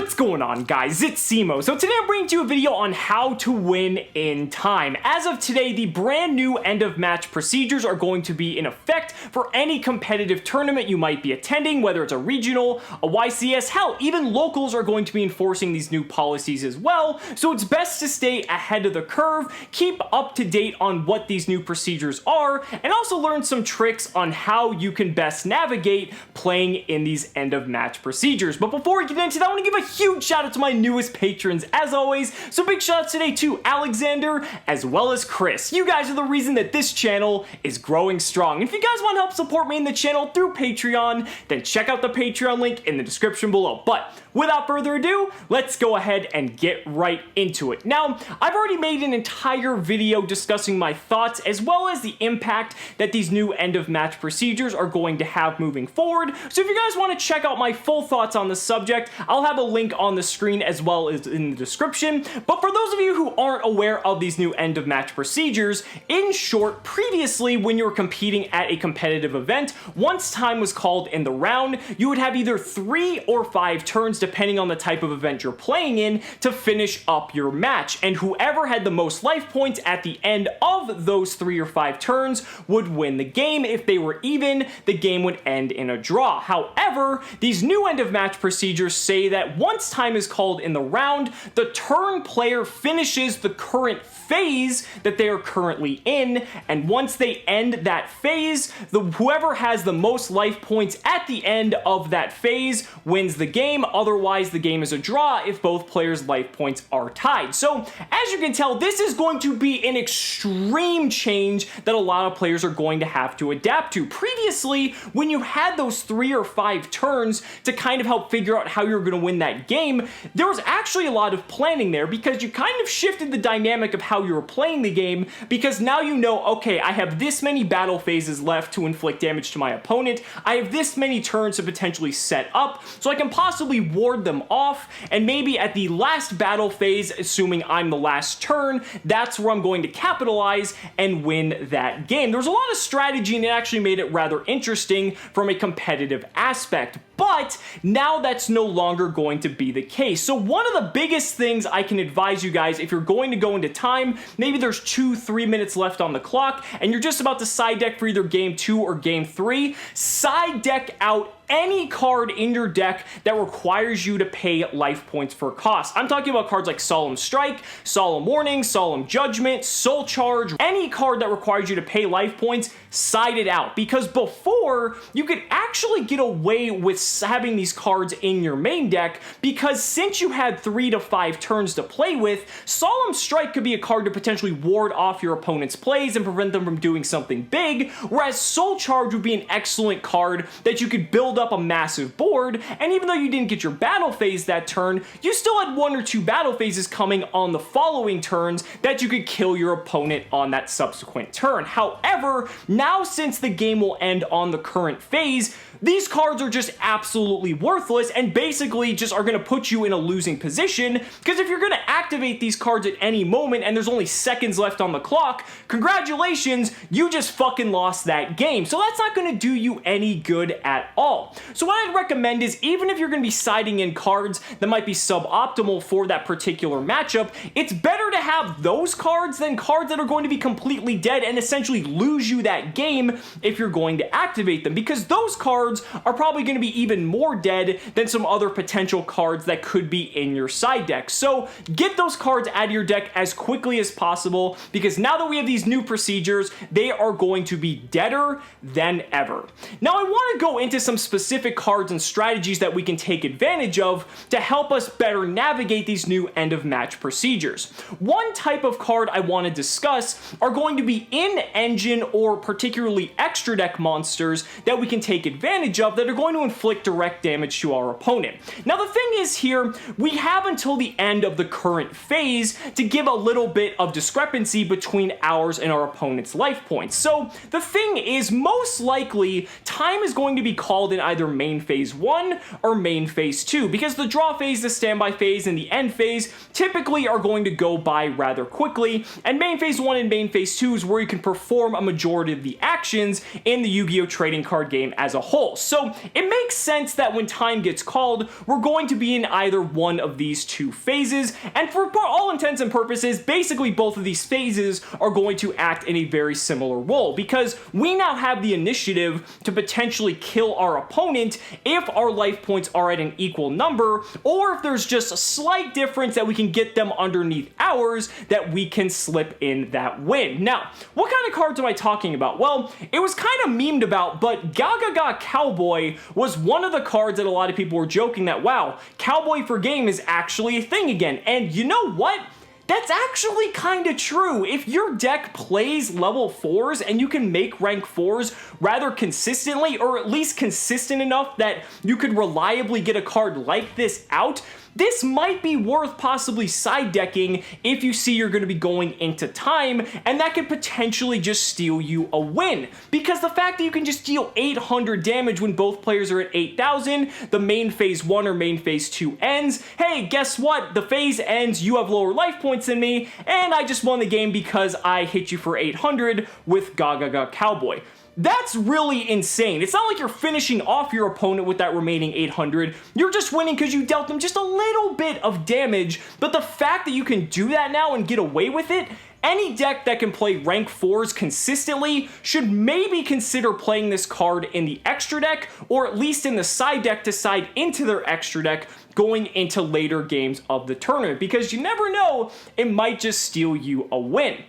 What's going on, guys? It's Cimoooooooo. So today I'm bringing to you a video on how to win in time. As of today, the brand new end of match procedures are going to be in effect for any competitive tournament you might be attending, whether it's a regional, a YCS, hell, even locals are going to be enforcing these new policies as well. So it's best to stay ahead of the curve, keep up to date on what these new procedures are, and also learn some tricks on how you can best navigate playing in these end of match procedures. But before we get into that, I want to give a huge shout out to my newest patrons as always. So big shout out today to Alexander as well as Chris. You guys are the reason that this channel is growing strong. And if you guys want to help support me in the channel through Patreon, then check out the Patreon link in the description below. But without further ado, let's go ahead and get right into it. Now, I've already made an entire video discussing my thoughts as well as the impact that these new end of match procedures are going to have moving forward. So if you guys want to check out my full thoughts on the subject, I'll have a link on the screen as well as in the description. But for those of you who aren't aware of these new end of match procedures, in short, previously when you were competing at a competitive event, once time was called in the round, you would have either 3 or 5 turns depending on the type of event you're playing in to finish up your match, and whoever had the most life points at the end of those 3 or 5 turns would win the game. If they were even, the game would end in a draw. However, these new end of match procedures say that once time is called in the round, the turn player finishes the current phase that they are currently in, and once they end that phase, whoever has the most life points at the end of that phase wins the game. Otherwise, the game is a draw if both players' life points are tied. So, as you can tell, this is going to be an extreme change that a lot of players are going to have to adapt to. Previously, when you had those 3 or 5 turns to kind of help figure out how you're going to win that game, there was actually a lot of planning there because you kind of shifted the dynamic of how you were playing the game, because now you know, okay, I have this many battle phases left to inflict damage to my opponent, I have this many turns to potentially set up, so I can possibly ward them off, and maybe at the last battle phase, assuming I'm the last turn, that's where I'm going to capitalize and win that game. There was a lot of strategy, and it actually made it rather interesting from a competitive aspect. But now that's no longer going to be the case. So one of the biggest things I can advise you guys, if you're going to go into time, maybe there's 2-3 minutes left on the clock, and you're just about to side deck for either game 2 or game 3, side deck out any card in your deck that requires you to pay life points for cost. I'm talking about cards like Solemn Strike, Solemn Warning, Solemn Judgment, Soul Charge, any card that requires you to pay life points, side it out. Because before, you could actually get away with having these cards in your main deck, because since you had 3 to 5 turns to play with, Solemn Strike could be a card to potentially ward off your opponent's plays and prevent them from doing something big, whereas Soul Charge would be an excellent card that you could build up a massive board, and even though you didn't get your battle phase that turn, you still had 1 or 2 battle phases coming on the following turns that you could kill your opponent on that subsequent turn. However, now since the game will end on the current phase, these cards are just absolutely worthless and basically just are going to put you in a losing position, because if you're going to activate these cards at any moment and there's only seconds left on the clock, congratulations, you just fucking lost that game. So that's not going to do you any good at all. So what I'd recommend is, even if you're going to be siding in cards that might be suboptimal for that particular matchup, it's better to have those cards than cards that are going to be completely dead and essentially lose you that game if you're going to activate them, because those cards are probably going to be even more dead than some other potential cards that could be in your side deck. So get those cards out of your deck as quickly as possible, because now that we have these new procedures, they are going to be deader than ever. Now I want to go into some specific cards and strategies that we can take advantage of to help us better navigate these new end of match procedures. One type of card I want to discuss are going to be in-engine or particularly extra deck monsters that we can take advantage of that are going to inflict direct damage to our opponent. Now the thing is here, we have until the end of the current phase to give a little bit of discrepancy between ours and our opponent's life points. So the thing is, most likely time is going to be called in either main phase 1 or main phase 2, because the draw phase, the standby phase, and the end phase typically are going to go by rather quickly, and main phase 1 and main phase 2 is where you can perform a majority of the actions in the Yu-Gi-Oh! Trading card game as a whole. So it makes sense that when time gets called, we're going to be in either one of these two phases, and for all intents and purposes, basically both of these phases are going to act in a very similar role, because we now have the initiative to potentially kill our opponent if our life points are at an equal number, or if there's just a slight difference that we can get them underneath ours, that we can slip in that win. Now, what kind of cards am I talking about? Well, it was kind of memed about, but Gaga Cowboy was one of the cards that a lot of people were joking that, wow, Cowboy for game is actually a thing again. And you know what? That's actually kind of true. If your deck plays level 4s and you can make rank 4s rather consistently, or at least consistent enough that you could reliably get a card like this out, this might be worth possibly side decking if you see you're going to be going into time, and that could potentially just steal you a win. Because the fact that you can just deal 800 damage when both players are at 8,000, the main phase 1 or main phase 2 ends, hey, guess what? The phase ends, you have lower life points than me, and I just won the game because I hit you for 800 with Gaga Cowboy. That's really insane. It's not like you're finishing off your opponent with that remaining 800. You're just winning because you dealt them just a little bit of damage, but the fact that you can do that now and get away with it, any deck that can play rank 4s consistently should maybe consider playing this card in the extra deck, or at least in the side deck to side into their extra deck going into later games of the tournament, because you never know, it might just steal you a win.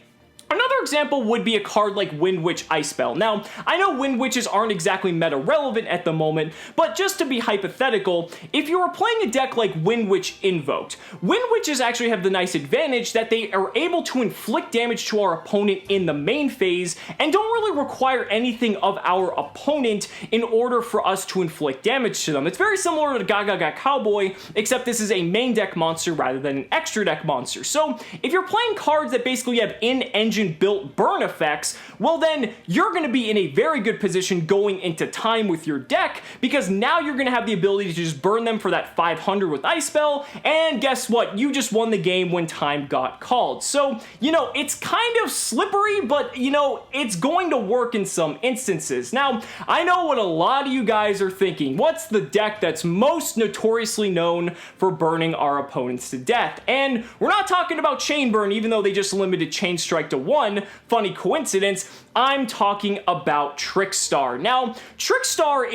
Another example would be a card like Wind Witch Ice Spell. Now, I know Wind Witches aren't exactly meta relevant at the moment, but just to be hypothetical, if you were playing a deck like Wind Witch Invoked, Wind Witches actually have the nice advantage that they are able to inflict damage to our opponent in the main phase and don't really require anything of our opponent in order for us to inflict damage to them. It's very similar to Gaga Cowboy, except this is a main deck monster rather than an extra deck monster. So if you're playing cards that basically have in-engine built burn effects, well then you're going to be in a very good position going into time with your deck, because now you're going to have the ability to just burn them for that 500 with Ice Spell, and guess what? You just won the game when time got called. So, you know, it's kind of slippery, but, you know, it's going to work in some instances. Now, I know what a lot of you guys are thinking. What's the deck that's most notoriously known for burning our opponents to death? And we're not talking about Chain Burn, even though they just limited Chain Strike to 1. Funny coincidence, I'm talking about Trickstar. Now, Trickstar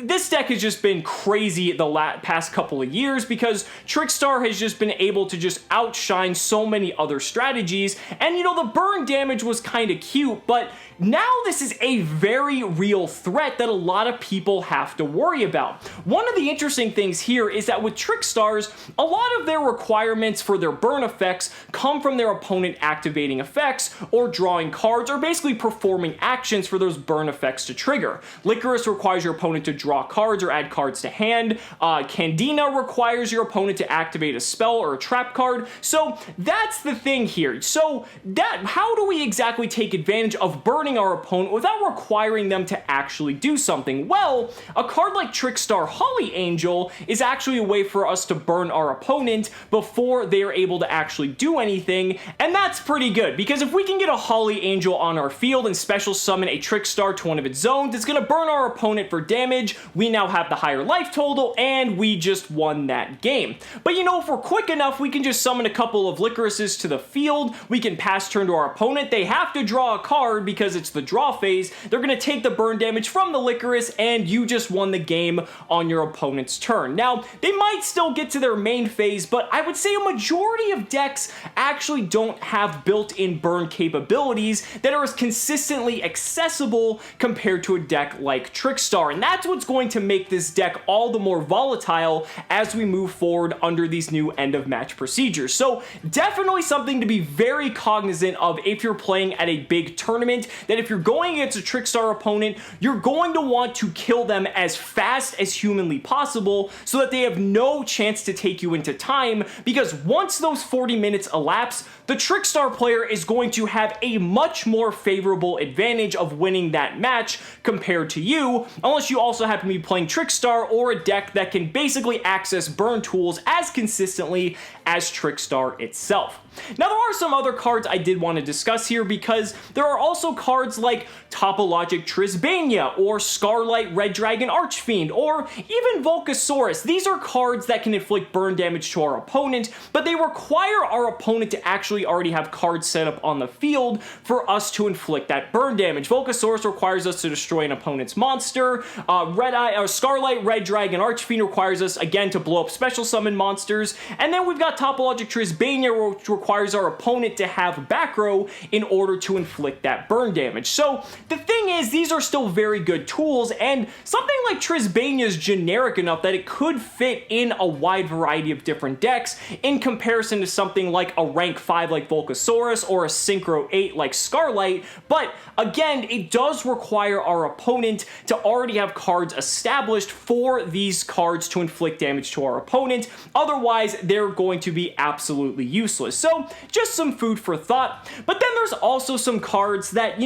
this deck has just been crazy the past couple of years, because Trickstar has just been able to just outshine so many other strategies, and you know, the burn damage was kind of cute, but now this is a very real threat that a lot of people have to worry about. One of the interesting things here is that with Trickstars, a lot of their requirements for their burn effects come from their opponent activating effects or drawing cards, or basically performing actions for those burn effects to trigger. Licorice requires your opponent to draw cards or add cards to hand. Candina requires your opponent to activate a spell or a trap card. So that's the thing here. So how do we exactly take advantage of burning our opponent without requiring them to actually do something? Well, a card like Trickstar Holly Angel is actually a way for us to burn our opponent before they are able to actually do anything, and that's pretty good, because if we can get a Holly Angel on our field and special summon a Trickstar to one of its zones, it's going to burn our opponent for damage. We now have the higher life total, and we just won that game. But you know, if we're quick enough, we can just summon a couple of Licorices to the field. We can pass turn to our opponent. They have to draw a card because it's the draw phase. They're going to take the burn damage from the Licorice, and you just won the game on your opponent's turn. Now, they might still get to their main phase, but I would say a majority of decks actually don't have built-in burn capabilities that are as consistently accessible compared to a deck like Trickstar, and that's what's going to make this deck all the more volatile as we move forward under these new end of match procedures. So definitely something to be very cognizant of if you're playing at a big tournament, that if you're going against a Trickstar opponent, you're going to want to kill them as fast as humanly possible so that they have no chance to take you into time, because once those 40 minutes elapse, the Trickstar player is going to have a much more favorable advantage of winning that match compared to you, unless you also happen to be playing Trickstar or a deck that can basically access burn tools as consistently as Trickstar itself. Now, there are some other cards I did want to discuss here because there are also cards like Topologic Trisbania or Scarlight Red Dragon Archfiend or even Volcasaurus. These are cards that can inflict burn damage to our opponent, but they require our opponent to actually already have cards set up on the field for us to inflict that burn damage. Volcasaurus requires us to destroy an opponent's monster. Scarlight Red Dragon Archfiend requires us, again, to blow up special summon monsters. And then we've got Topologic Trisbania, which requires our opponent to have back row in order to inflict that burn damage. So the thing is, these are still very good tools, and something like Trisbania is generic enough that it could fit in a wide variety of different decks in comparison to something like a rank 5 like Volcasaurus or a Synchro 8 like Scarlight, but again, it does require our opponent to already have cards established for these cards to inflict damage to our opponent. Otherwise, they're going to be absolutely useless. So just some food for thought. But then there's also some cards that,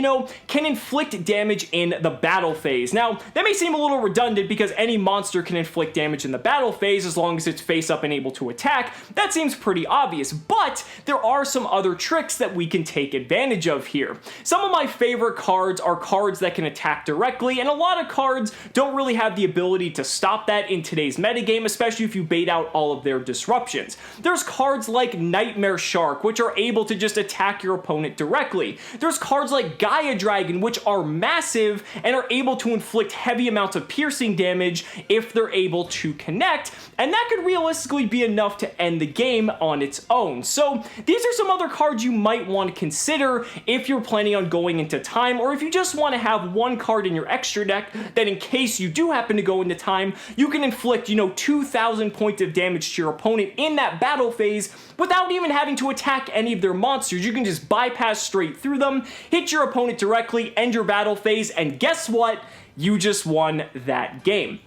can inflict damage in the battle phase. Now, that may seem a little redundant because any monster can inflict damage in the battle phase as long as it's face up and able to attack. That seems pretty obvious, but there are some other tricks that we can take advantage of here. Some of my favorite cards are cards that can attack directly, and a lot of cards don't really have the ability to stop that in today's metagame, especially if you bait out all of their disruptions. There's cards like Nightmare Shark, which are able to just attack your opponent directly. There's cards like Gaia Dragon, which are massive and are able to inflict heavy amounts of piercing damage if they're able to connect, and that could realistically be enough to end the game on its own. So these are some other cards you might want to consider if you're planning on going into time, or if you just want to have one card in your extra deck that in case you do happen to go into time, you can inflict, 2,000 points of damage to your opponent in that battle phase without even having to attack any of their monsters. You can just bypass straight through them, hit your opponent directly, end your battle phase, and guess what? You just won that game.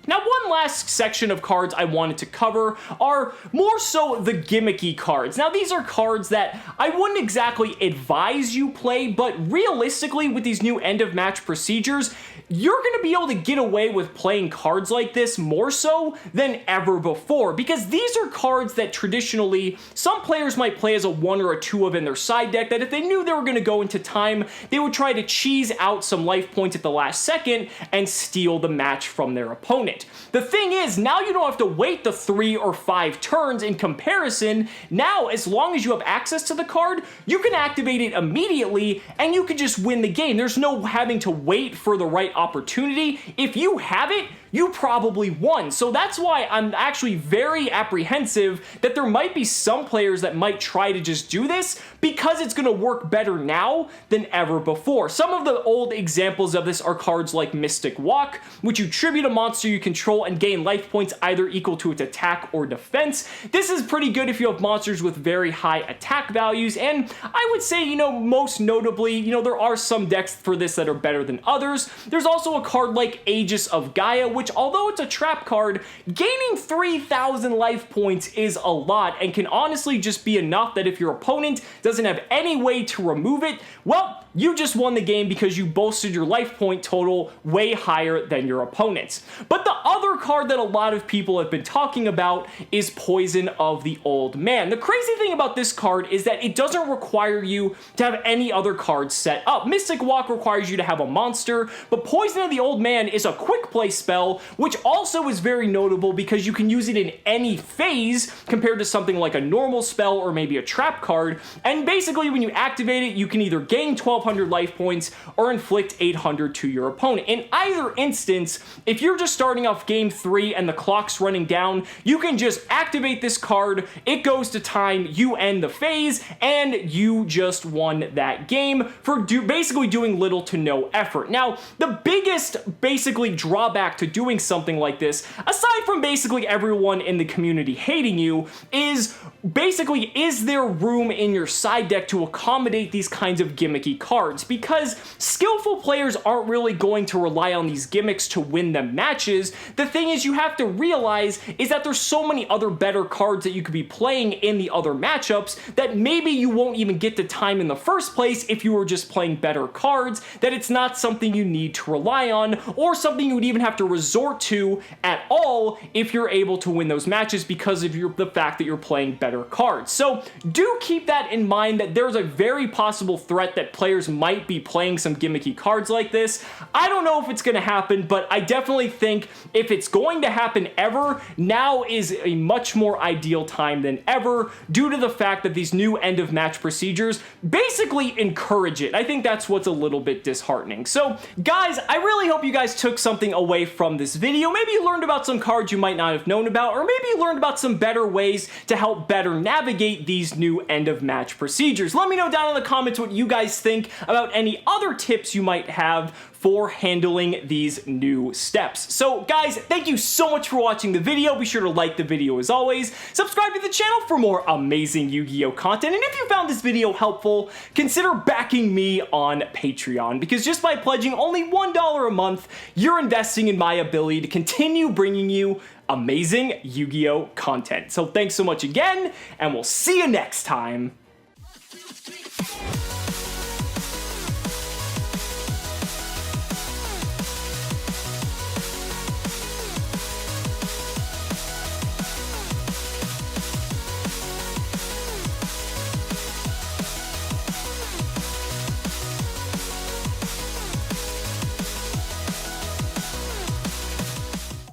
Now, one last section of cards I wanted to cover are more so the gimmicky cards. Now, these are cards that I wouldn't exactly advise you play, but realistically, with these new end-of-match procedures, you're going to be able to get away with playing cards like this more so than ever before, because these are cards that traditionally some players might play as a 1 or a 2 of in their side deck, that if they knew they were going to go into time, they would try to cheese out some life points at the last second and steal the match from their opponent. The thing is, now you don't have to wait the 3 or 5 turns in comparison. Now, as long as you have access to the card, you can activate it immediately and you can just win the game. There's no having to wait for the right opportunity. If you have it, you probably won. So that's why I'm actually very apprehensive that there might be some players that might try to just do this because it's going to work better now than ever before. Some of the old examples of this are cards like Mystic Walk, which you tribute a monster you control and gain life points either equal to its attack or defense. This is pretty good if you have monsters with very high attack values, and I would say, most notably, there are some decks for this that are better than others. There's also a card like Aegis of Gaia, which, although it's a trap card, gaining 3,000 life points is a lot and can honestly just be enough that if your opponent doesn't have any way to remove it, well, you just won the game because you bolstered your life point total way higher than your opponent's. But the other card that a lot of people have been talking about is Poison of the Old Man. The crazy thing about this card is that it doesn't require you to have any other cards set up. Mystic Walk requires you to have a monster, but Poison of the Old Man is a quick play spell, which also is very notable because you can use it in any phase compared to something like a normal spell or maybe a trap card. And basically, when you activate it, you can either gain 1,200 life points or inflict 800 to your opponent. In either instance, if you're just starting off game 3 and the clock's running down, you can just activate this card, it goes to time, you end the phase, and you just won that game for basically doing little to no effort. Now, the biggest basically drawback to doing something like this, aside from basically everyone in the community hating you, is basically, is there room in your side deck to accommodate these kinds of gimmicky cards? cards, because skillful players aren't really going to rely on these gimmicks to win them matches. The thing is, you have to realize is that there's so many other better cards that you could be playing in the other matchups that maybe you won't even get the time in the first place if you were just playing better cards, that it's not something you need to rely on, or something you would even have to resort to at all if you're able to win those matches because of the fact that you're playing better cards. So do keep that in mind, that there's a very possible threat that players might be playing some gimmicky cards like this. I don't know if it's going to happen, but I definitely think if it's going to happen ever, now is a much more ideal time than ever, due to the fact that these new end of match procedures basically encourage it. I think that's what's a little bit disheartening. So guys, I really hope you guys took something away from this video. Maybe you learned about some cards you might not have known about, or maybe you learned about some better ways to help better navigate these new end of match procedures. Let me know down in the comments what you guys think about any other tips you might have for handling these new steps. So guys, thank you so much for watching the video. Be sure to like the video as always. Subscribe to the channel for more amazing Yu-Gi-Oh content. And if you found this video helpful, consider backing me on Patreon, because just by pledging only $1 a month, you're investing in my ability to continue bringing you amazing Yu-Gi-Oh content. So thanks so much again, and we'll see you next time.